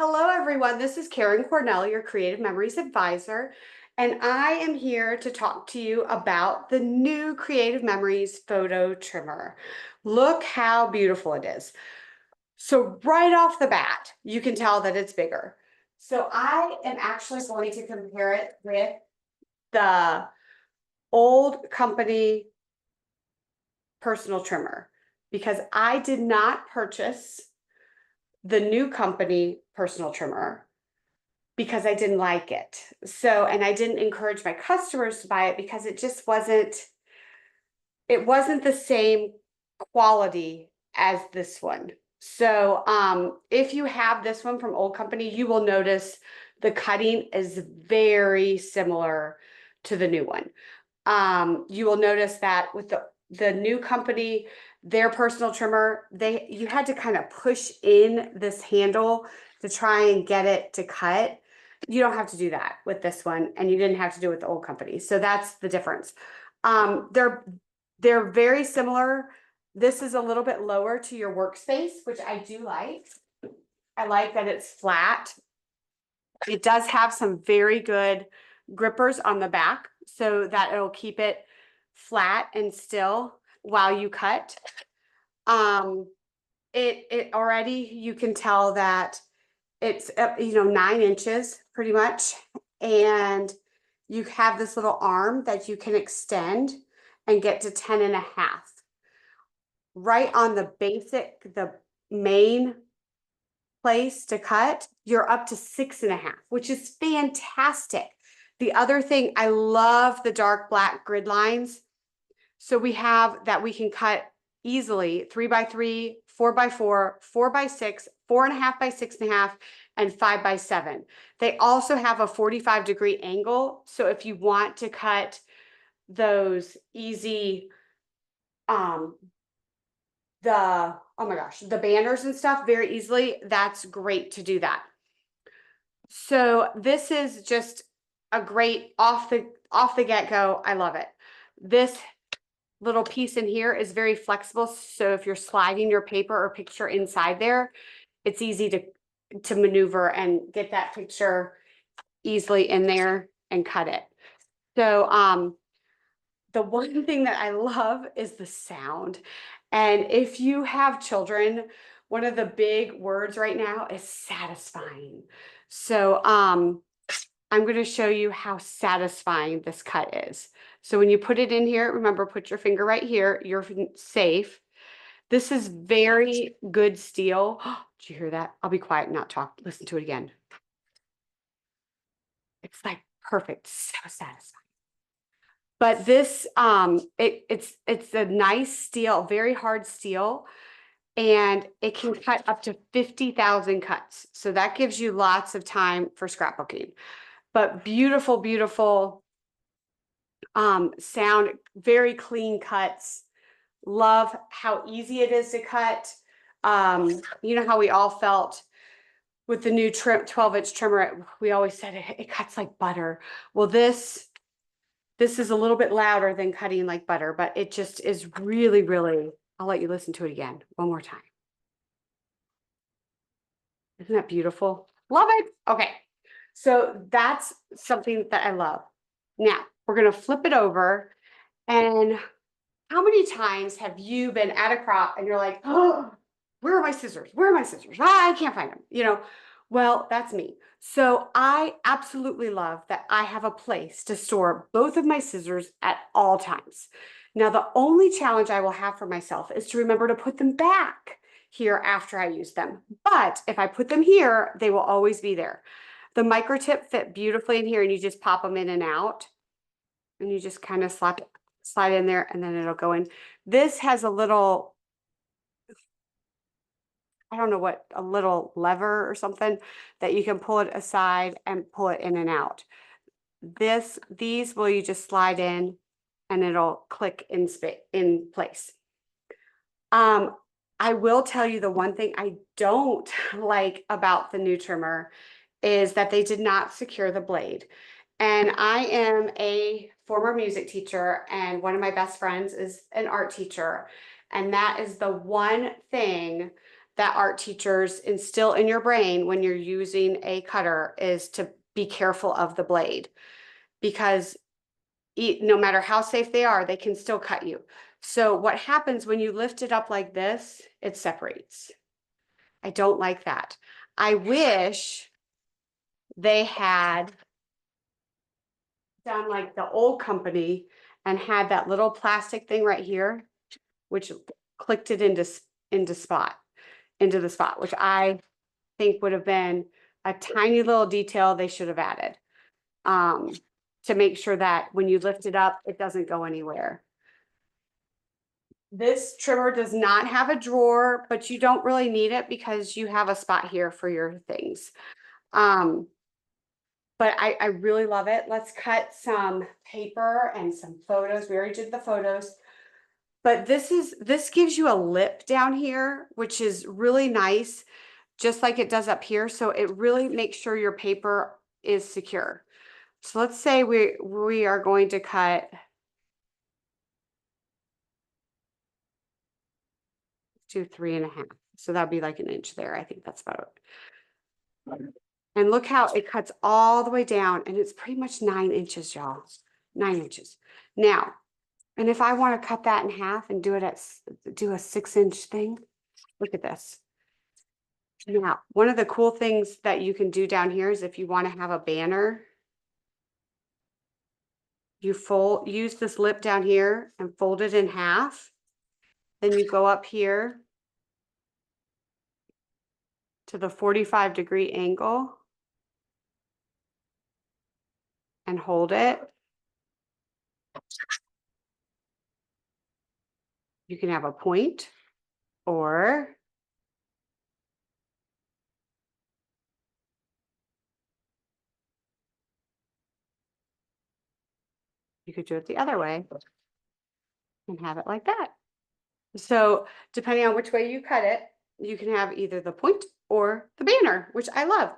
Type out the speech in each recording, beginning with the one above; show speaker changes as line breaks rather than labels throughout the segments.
Hello, everyone. This is Karen Cornell, your Creative Memories Advisor, and I am here to talk to you about the new Creative Memories photo trimmer. Look how beautiful it is. So right off the bat, you can tell that it's bigger. So I am actually going to compare it with the old company personal trimmer because I did not purchase the new company personal trimmer because I didn't like it. So, and I didn't encourage my customers to buy it because it wasn't the same quality as this one. So, if you have this one from old company, you will notice the cutting is very similar to the new one. You will notice that with the new company, their personal trimmer, you had to kind of push in this handle to try and get it to cut. You don't have to do that with this one, and you didn't have to do it with the old company. So that's the difference. They're very similar. This is a little bit lower to your workspace, which I do like. I like that it's flat. It does have some very good grippers on the back so that it'll keep it flat and still while you cut. It already, you can tell that it's 9 inches pretty much, and you have this little arm that you can extend and get to 10.5. Right on the main place to cut, you're up to 6.5, which is fantastic. The other thing, I love the dark black grid lines. So we have that we can cut easily 3x3, 4x4, 4x6, 4.5x6.5, and 5x7. They also have a 45-degree angle. So if you want to cut those easy, the banners and stuff very easily, that's great to do that. So this is just a great off the get-go. I love it. This little piece in here is very flexible. So if you're sliding your paper or picture inside there, it's easy to maneuver and get that picture easily in there and cut it. So the one thing that I love is the sound. And if you have children, one of the big words right now is satisfying. So I'm going to show you how satisfying this cut is. So when you put it in here, remember, put your finger right here. You're safe. This is very good steel. Did you hear that? I'll be quiet and not talk. Listen to it again. It's like perfect. So satisfying. But this, it's a nice steel, very hard steel, and it can cut up to 50,000 cuts. So that gives you lots of time for scrapbooking. But beautiful, beautiful sound, very clean cuts. Love how easy it is to cut. You know how we all felt with the new 12-inch trimmer, we always said it cuts like butter. Well, this is a little bit louder than cutting like butter, but it just is really, really, I'll let you listen to it again one more time. Isn't that beautiful? Love it. Okay. So that's something that I love. Now we're going to flip it over. And how many times have you been at a crop and you're like, oh, where are my scissors? Where are my scissors? I can't find them. Well, that's me. So I absolutely love that I have a place to store both of my scissors at all times. Now, the only challenge I will have for myself is to remember to put them back here after I use them. But if I put them here, they will always be there. The micro tip fit beautifully in here, and you just pop them in and out, and you just kind of slide in there, and then it'll go in. This has a little, I don't know what, a little lever or something that you can pull it aside and pull it in and out. These will you just slide in and it'll click in place. I will tell you the one thing I don't like about the new trimmer is that they did not secure the blade. And I am a former music teacher, and one of my best friends is an art teacher. And that is the one thing that art teachers instill in your brain when you're using a cutter is to be careful of the blade, because no matter how safe they are, they can still cut you. So what happens when you lift it up like this, it separates. I don't like that. I wish they had done like the old company and had that little plastic thing right here, which clicked it into the spot, which I think would have been a tiny little detail they should have added, to make sure that when you lift it up, it doesn't go anywhere. This trimmer does not have a drawer, but you don't really need it because you have a spot here for your things. But I really love it. Let's cut some paper and some photos. We already did the photos. But this gives you a lip down here, which is really nice, just like it does up here. So it really makes sure your paper is secure. So let's say we are going to cut, do 3.5. So that'd be like an inch there. I think that's about it. And look how it cuts all the way down, and it's pretty much 9 inches, y'all. 9 inches. Now, and if I want to cut that in half and do it do a 6-inch thing, look at this. Now, one of the cool things that you can do down here is if you want to have a banner, you use this lip down here and fold it in half. Then you go up here to the 45-degree angle and hold it. You can have a point, or you could do it the other way and have it like that. So depending on which way you cut it, you can have either the point or the banner, which I love.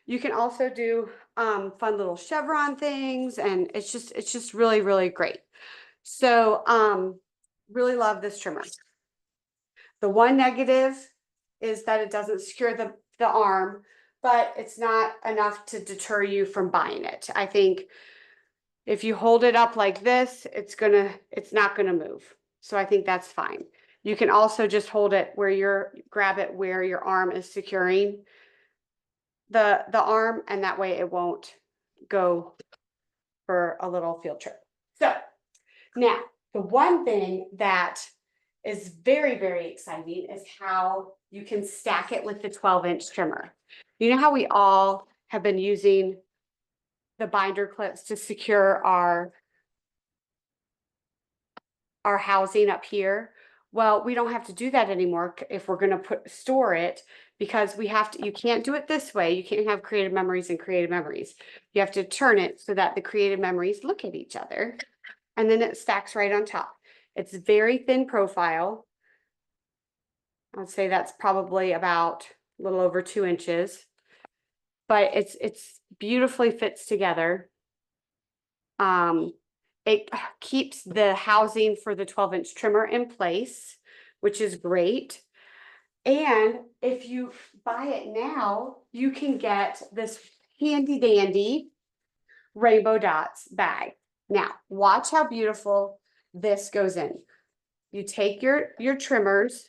You can also do fun little chevron things, and it's just really, really great. So really love this trimmer. The one negative is that it doesn't secure the arm, but it's not enough to deter you from buying it. I think if you hold it up like this, it's not gonna move. So I think that's fine. You can also just hold it grab it where your arm is securing the arm, and that way it won't go for a little field trip. So now, the one thing that is very, very exciting is how you can stack it with the 12-inch trimmer. You know how we all have been using the binder clips to secure our housing up here? Well, we don't have to do that anymore if we're going to store it, because you can't do it this way. You can't have creative memories and creative memories. You have to turn it so that the creative memories look at each other, and then it stacks right on top. It's very thin profile. I'd say that's probably about a little over 2 inches, but it's beautifully fits together. It keeps the housing for the 12-inch trimmer in place, which is great. And if you buy it now, you can get this handy dandy rainbow dots bag. Now, watch how beautiful this goes in. You take your trimmers,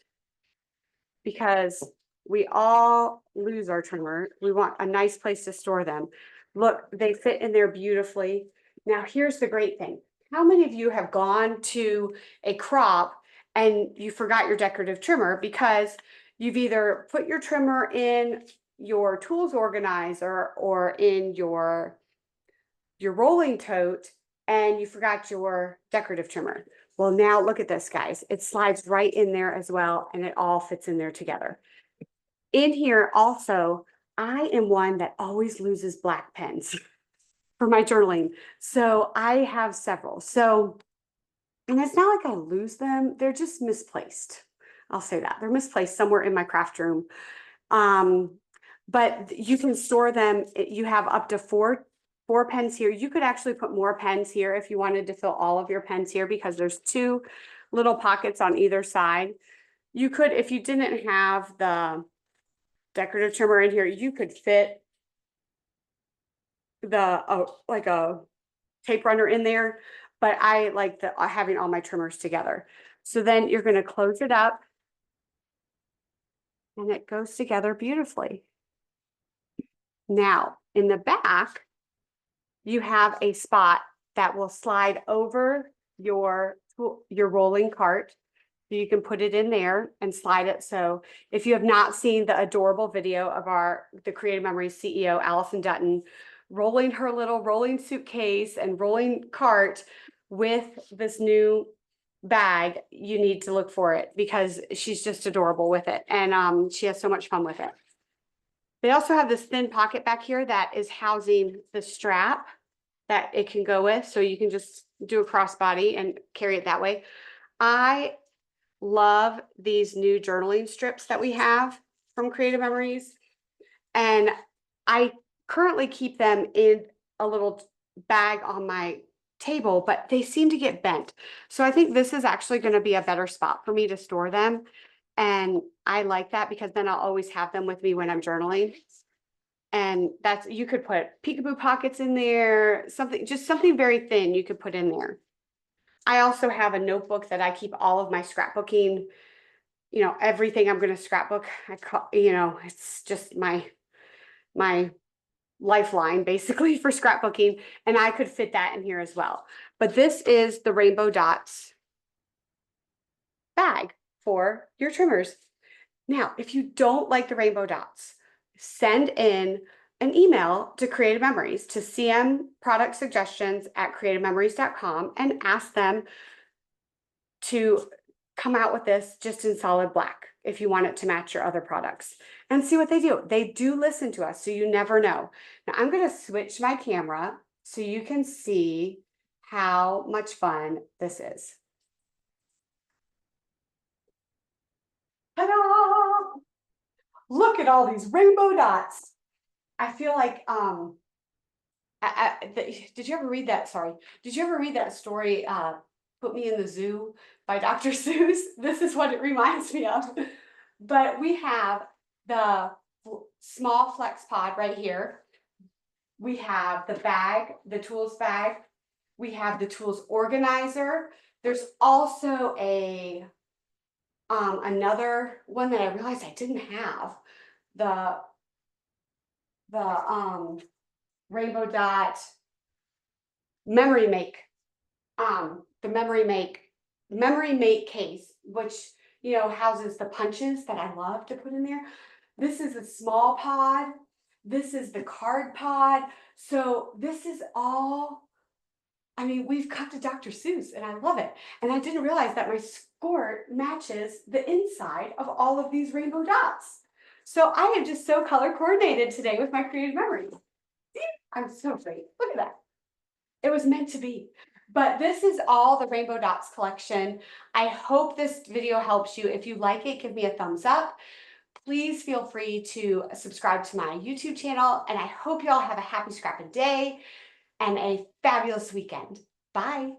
because we all lose our trimmer. We want a nice place to store them. Look, they fit in there beautifully. Now, here's the great thing. How many of you have gone to a crop and you forgot your decorative trimmer because you've either put your trimmer in your tools organizer or in your rolling tote and you forgot your decorative trimmer? Well, now look at this, guys. It slides right in there as well, and it all fits in there together. In here also, I am one that always loses black pens for my journaling. So I have several. So, and it's not like I lose them. They're just misplaced. I'll say that. They're misplaced somewhere in my craft room. But you can store them. You have up to four pens here. You could actually put more pens here if you wanted to fill all of your pens here, because there's 2 little pockets on either side. You could, if you didn't have the decorative trimmer in here, you could fit the like a tape runner in there, but I like the having all my trimmers together. So then you're going to close it up and it goes together beautifully. Now, in the back, you have a spot that will slide over your rolling cart. So you can put it in there and slide it. So if you have not seen the adorable video of the Creative Memories CEO, Allison Dutton, rolling her little rolling suitcase and rolling cart with this new bag, you need to look for it because she's just adorable with it. And she has so much fun with it. They also have this thin pocket back here that is housing the strap that it can go with. So you can just do a crossbody and carry it that way. I love these new journaling strips that we have from Creative Memories. And I currently keep them in a little bag on my table, but they seem to get bent. So I think this is actually going to be a better spot for me to store them. And I like that because then I'll always have them with me when I'm journaling. And you could put peekaboo pockets in there, just something very thin you could put in there. I also have a notebook that I keep all of my scrapbooking, everything I'm going to scrapbook. It's just my lifeline basically for scrapbooking, and I could fit that in here as well. But this is the Rainbow Dots bag for your trimmers. Now, if you don't like the rainbow dots, send in an email to Creative Memories to cmproductsuggestions@creativememories.com and ask them to come out with this just in solid black if you want it to match your other products, and see what they do. They do listen to us, so you never know. Now I'm going to switch my camera so you can see how much fun this is. Ta-da! Look at all these rainbow dots. I feel like did you ever read that? Sorry, did you ever read that story? Put Me in the Zoo by Dr. Seuss. This is what it reminds me of. But we have the small flex pod right here. We have the bag, the tools bag. We have the tools organizer. There's also another one that I realized I didn't have. The rainbow dot memory make. The memory make case, which houses the punches that I love to put in there. This is a small pod. This is the card pod. So this is all, I mean, we've cut to Dr. Seuss and I love it. And I didn't realize that my skirt matches the inside of all of these rainbow dots. So I am just so color coordinated today with my Creative Memories. See, I'm so great. Look at that. It was meant to be. But this is all the Rainbow Dots collection. I hope this video helps you. If you like it, give me a thumbs up. Please feel free to subscribe to my YouTube channel. And I hope you all have a happy scrapping day and a fabulous weekend. Bye.